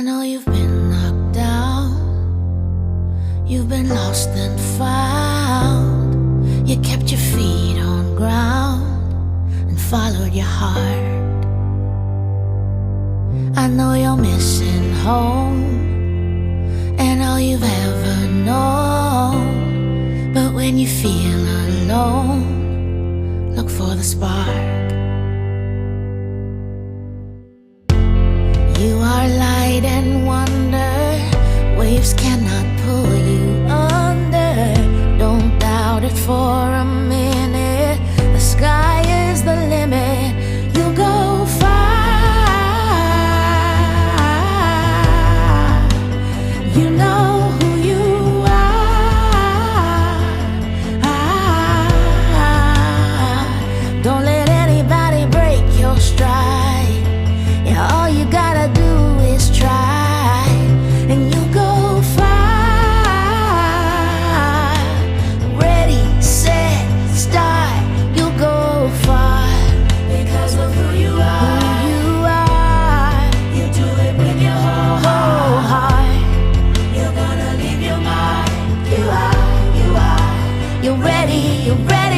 know you've been knocked down, you've been lost and found. You kept your feet on ground and followed your heart. I know you're missing home and all you've ever known. But when you feel alone, look for the spark. You are light and wonder, waves cannot pull you under. Don't doubt it for a minute, the sky is the limit. You'll go far. You know who you are. Don't let anybody break your stride. Yeah, all you gotta do is try, and you'll go far. Ready, set, start, you'll go far. Because of who you are. Who you are. You do it with your whole heart. You're gonna leave your mark. You are. You're ready, you're ready.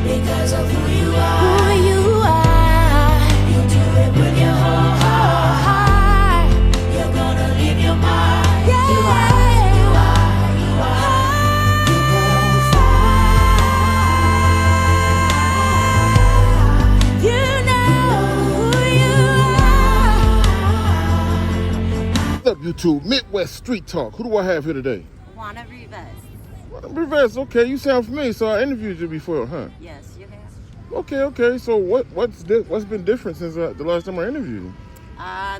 Because of who you are. Who you are. You do it with your whole heart. You're gonna leave your mark. Yeah. You are. You go far. You know who you are. What's up, YouTube? Midwest Street Talk. Who do I have here today? Juana Is. Reverse. Okay, you sound familiar. So I interviewed you before, huh? Yes, you have. Okay. So what's been different since the last time I interviewed you?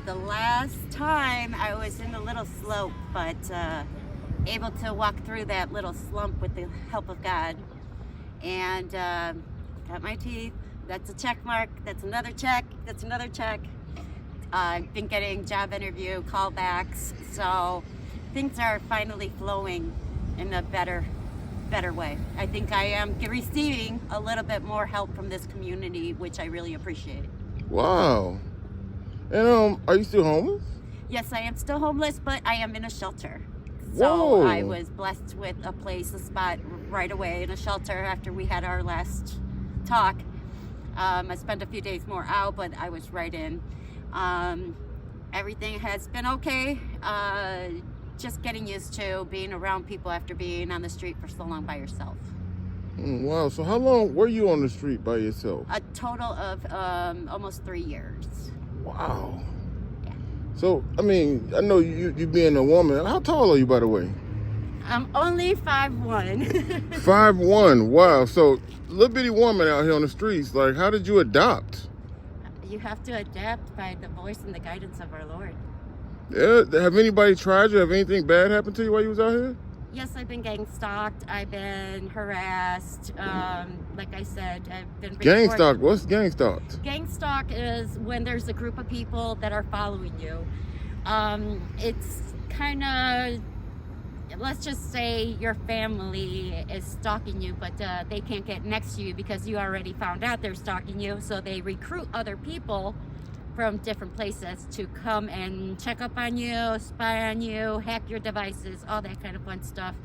The last time I was in a little slope, but able to walk through that little slump with the help of God. And got my teeth. That's a check mark. That's another check. That's another check. I've been getting job interview callbacks. So things are finally flowing in a better way. I think I am receiving a little bit more help from this community, which I really appreciate. Wow. And are you still homeless? Yes, I am still homeless, but I am in a shelter. Whoa. So I was blessed with a spot right away in a shelter after we had our last talk. I spent a few days more out, but I was right in. Everything has been okay. Just getting used to being around people after being on the street for so long by yourself. Wow. So how long were you on the street by yourself? A total of almost 3 years. Wow. Yeah. So, I mean, I know you being a woman. How tall are you, by the way? I'm only 5'1". 5'1". Wow. So, little bitty woman out here on the streets. Like, how did you adopt? You have to adapt by the voice and the guidance of our Lord. Yeah. Have anybody tried you? Have anything bad happened to you while you was out here? Yes, I've been gang stalked. I've been harassed. Like I said, I've been Gang stalk. What's gang stalked? Gang stalk is when there's a group of people that are following you. It's kind of, let's just say your family is stalking you, but they can't get next to you because you already found out they're stalking you. So they recruit other people from different places to come and check up on you, spy on you, hack your devices, all that kind of fun stuff.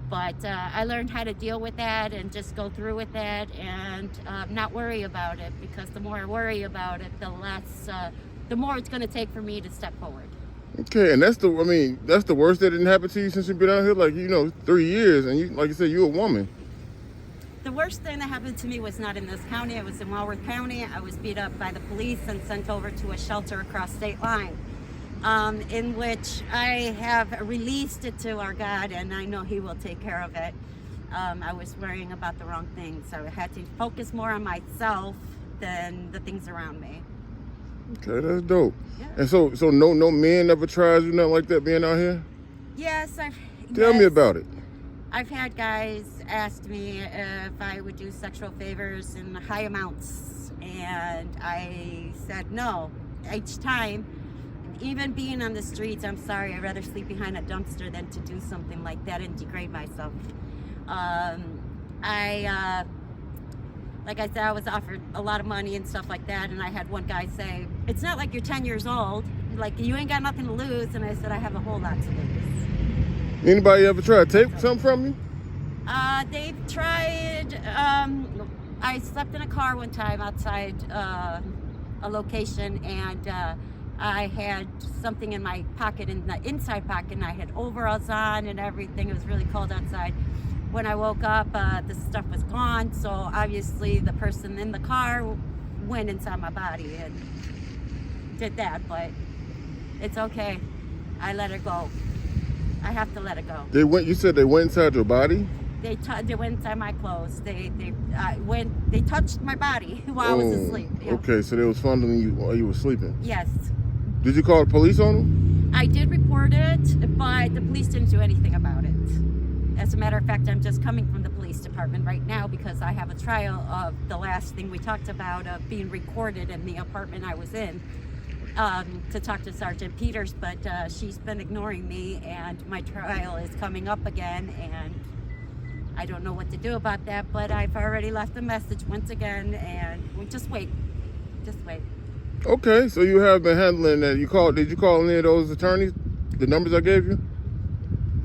But I learned how to deal with that and just go through with that and not worry about it, because the more I worry about it, the more it's going to take for me to step forward. Okay, and that's the worst that didn't happen to you since you've been out here, 3 years, and you, like you said, you're a woman. The worst thing that happened to me was not in this county. I was in Walworth County. I was beat up by the police and sent over to a shelter across state line, in which I have released it to our God, and I know He will take care of it. I was worrying about the wrong things. So I had to focus more on myself than the things around me. Okay, that's dope. Yeah. And so no men ever tried you, nothing like that, being out here? Yes, Tell me about it. I've had guys ask me if I would do sexual favors in high amounts, and I said no. Each time, even being on the streets, I'm sorry, I'd rather sleep behind a dumpster than to do something like that and degrade myself. Like I said, I was offered a lot of money and stuff like that, and I had one guy say, "It's not like you're 10 years old. like, you ain't got nothing to lose. And I said, I have a whole lot to lose. Anybody ever try to take something from you? They've tried, I slept in a car one time outside a location, and I had something in my pocket, in the inside pocket, and I had overalls on and everything. It was really cold outside. When I woke up, the stuff was gone, so obviously the person in the car went inside my body and did that, but it's okay. I let it go. I have to let it go. You said they went inside your body? They went inside my clothes. They touched my body while I was asleep. Yeah. Okay, so they was fondling you while you were sleeping. Yes. Did you call the police on them? I did report it, but the police didn't do anything about it. As a matter of fact, I'm just coming from the police department right now because I have a trial of the last thing we talked about, of being recorded in the apartment I was in, to talk to Sergeant Peters, but she's been ignoring me, and my trial is coming up again, and I don't know what to do about that, but I've already left a message once again, and we'll just wait. Just wait. Okay, so you have been handling that. Did you call any of those attorneys, the numbers I gave you?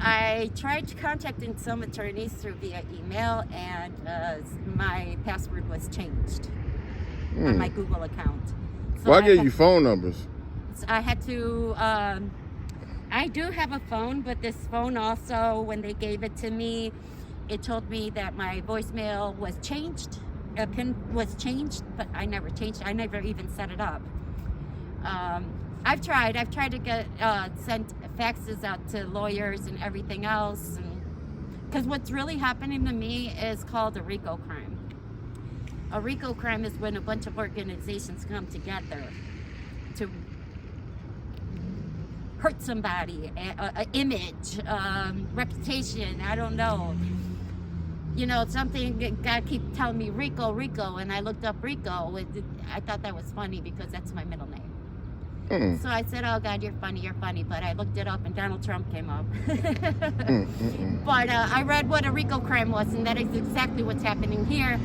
I tried contacting some attorneys through via email, and my password was changed on my Google account. So Well, I gave you phone numbers. I had to, I do have a phone, but this phone also, when they gave it to me, it told me that my voicemail was changed, a PIN was changed, but I never changed it. I never even set it up. I've tried to get, sent faxes out to lawyers and everything else. Because what's really happening to me is called a RICO crime. A RICO crime is when a bunch of organizations come together to hurt somebody, image, reputation, I don't know. You know, something, God keep telling me Rico, and I looked up Rico. I thought that was funny because that's my middle name. So I said, oh God, you're funny, but I looked it up and Donald Trump came up. But I read what a RICO crime was, and that is exactly what's happening here.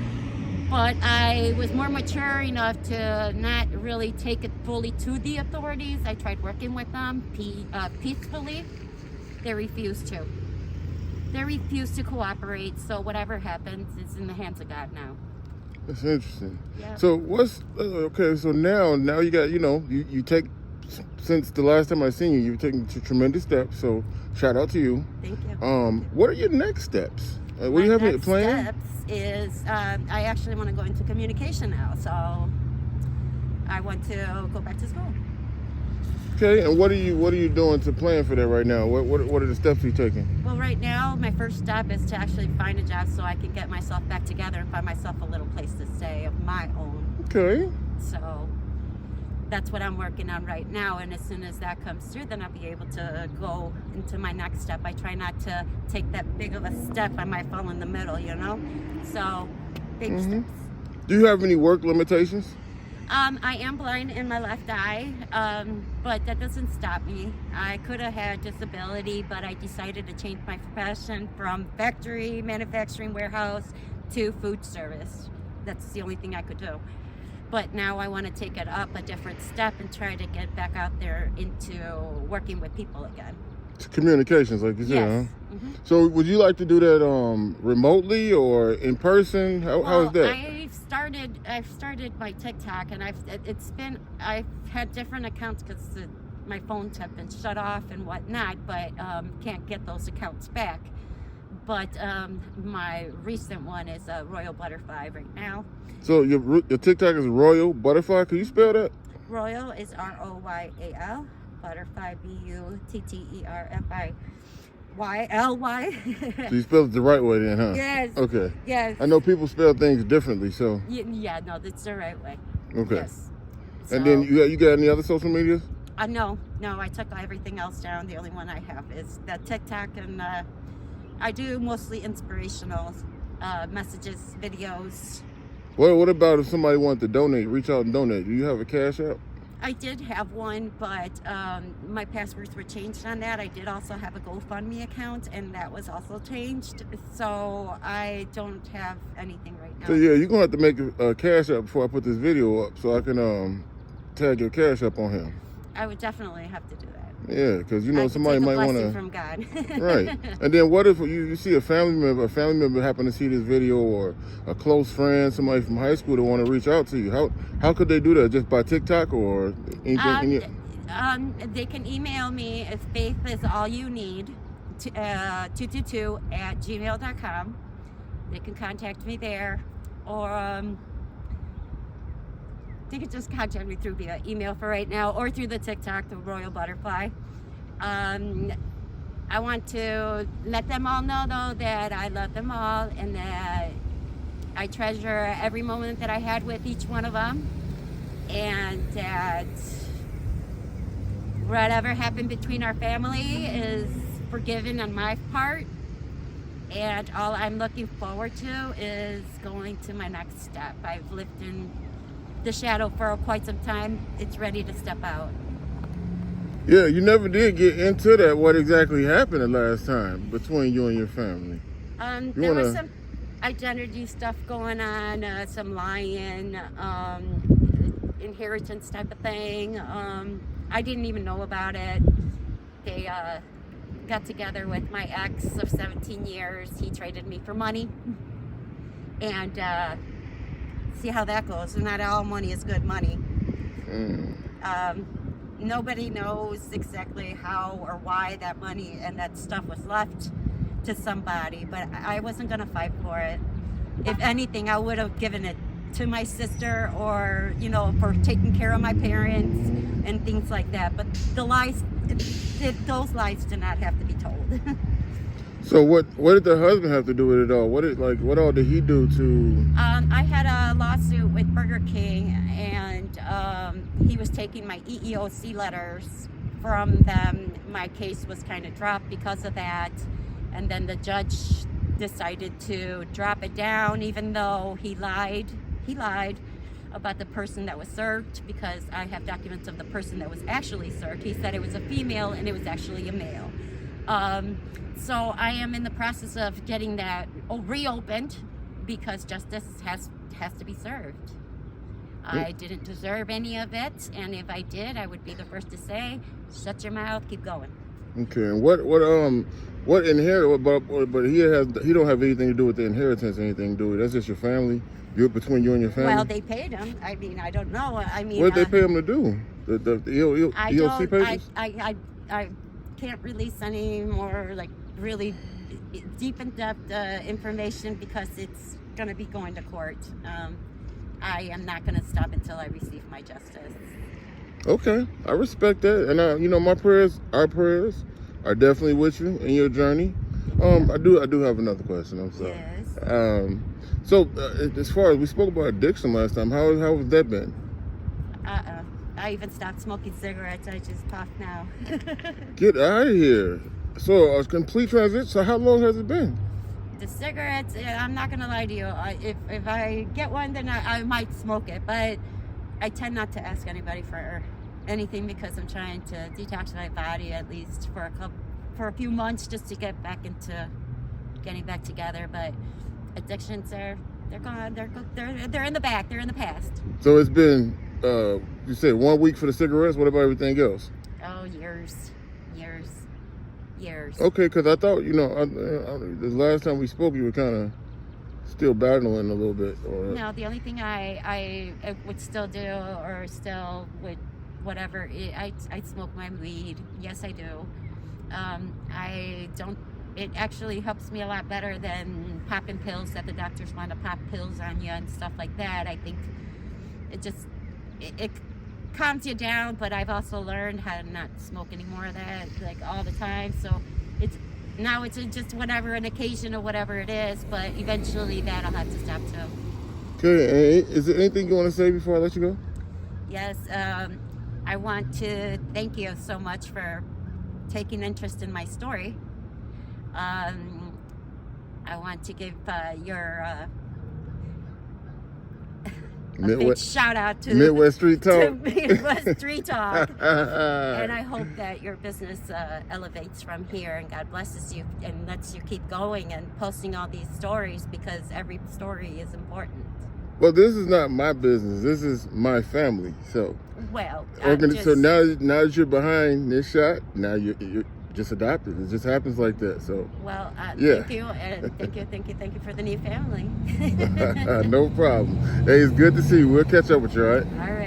But I was more mature enough to not really take it fully to the authorities. I tried working with them peacefully. They refused to. They refused to cooperate, so whatever happens, it's in the hands of God now. That's interesting. Yeah. So what's okay? So now you got, you take, since the last time I seen you, you've taken tremendous steps. So shout out to you. Thank you. What are your next steps? What do you have next planned? Steps is I actually want to go into communication now, so I want to go back to school. Okay, and what are you doing to plan for that right now? What are the steps you're taking? Well, right now, my first step is to actually find a job so I can get myself back together and find myself a little place to stay of my own. Okay. So that's what I'm working on right now, and as soon as that comes through, then I'll be able to go into my next step. I try not to take that big of a step. I might fall in the middle, So, big steps. Do you have any work limitations? I am blind in my left eye, but that doesn't stop me. I could have had disability, but I decided to change my profession from factory, manufacturing, warehouse to food service. That's the only thing I could do. But now I want to take it up a different step and try to get back out there into working with people again. Communications, like you said, Yes. huh? Mm-hmm. So would you like to do that remotely or in person? How is that? I've started my TikTok, and I've had different accounts because my phones have been shut off and whatnot, but can't get those accounts back. But my recent one is Royal Butterfly right now. So your TikTok is Royal Butterfly. Can you spell that? Royal is Royal, Butterfly BUTTERFIYLY. So you spelled it the right way then, huh? Yes. Okay. Yes. I know people spell things differently, so. Yeah, no, that's the right way. Okay. Yes. And then you got any other social medias? No, I took everything else down. The only one I have is the TikTok, and I do mostly inspirational messages, videos. What about if somebody wanted to donate, reach out and donate? Do you have a Cash App? I did have one, but my passwords were changed on that. I did also have a GoFundMe account, and that was also changed. So I don't have anything right now. So yeah, you're gonna have to make a Cash App before I put this video up, so I can tag your Cash App on here. I would definitely have to do that. Yeah, because you I know could somebody take a might want blessing to. from God. Right. And then what if you see a family member happen to see this video, or a close friend, somebody from high school that want to reach out to you? How could they do that? Just by TikTok or anything? They can email me if faith is all you need, 222@gmail.com. They can contact me there, or they can just contact me through via email for right now, or through the TikTok, the Royal Butterfly. I want to let them all know, though, that I love them all and that I treasure every moment that I had with each one of them, and that whatever happened between our family is forgiven on my part, and all I'm looking forward to is going to my next step. I've lived in the shadow for quite some time. It's ready to step out. Yeah, you never did get into that. What exactly happened the last time between you and your family? There was some identity stuff going on, some lying, inheritance type of thing. I didn't even know about it. They got together with my ex of 17 years. He traded me for money. And see how that goes. Not all money is good money. Nobody knows exactly how or why that money and that stuff was left to somebody, but I wasn't going to fight for it. If anything, I would have given it to my sister, or, you know, for taking care of my parents and things like that. But the lies, those lies do not have to be told. So what did the husband have to do with it all? What all did he do to? I had a lawsuit with Burger King, and he was taking my EEOC letters from them. My case was kind of dropped because of that, and then the judge decided to drop it down, even though he lied about the person that was served, because I have documents of the person that was actually served. He said it was a female and it was actually a male. So I am in the process of getting that reopened, because justice has to be served. I didn't deserve any of it, and if I did, I would be the first to say, shut your mouth, keep going. Okay, and what inherit? But he don't have anything to do with the inheritance or anything, do he? That's just your family. Between you and your family. Well, they paid him. I mean, I don't know. I mean, what did they pay him to do? The EOC papers? I can't release any more like really deep in depth information, because it's going to be going to court. I am not going to stop until I receive my justice. Okay, I respect that, and our prayers are definitely with you in your journey. I do have another question. I'm sorry. Yes. So as far as we spoke about addiction last time, how has that been? I even stopped smoking cigarettes. I just puff now. Get out of here. So a complete transition. So how long has it been? The cigarettes, I'm not going to lie to you. If I get one, then I might smoke it. But I tend not to ask anybody for anything, because I'm trying to detox my body at least for a few months, just to get back into getting back together. But addictions, they're gone. They're in the back. They're in the past. So it's been you said 1 week for the cigarettes. What about everything else? Oh, years. Okay, because I thought, the last time we spoke, you were kind of still battling a little bit. Or... No, the only thing I would still do, or still would whatever, I smoke my weed. Yes, I do. It actually helps me a lot better than popping pills that the doctors want to pop pills on you and stuff like that. I think it calms you down, but I've also learned how to not smoke any more of that, like, all the time. So it's just whenever an occasion or whatever it is, but eventually that'll have to stop too. Okay, is there anything you want to say before I let you go? Yes, I want to thank you so much for taking interest in my story. I want to give your a big shout out to Midwest Street Talk. To Midwest Street Talk. And I hope that your business elevates from here, and God blesses you and lets you keep going and posting all these stories, because every story is important. Well, this is not my business. This is my family. So Well, So now that you're behind this shot, now you're just adopted. It just happens like that. So well, yeah. thank you, and thank you for the new family. No problem. Hey, it's good to see you. We'll catch up with you, all right? All right.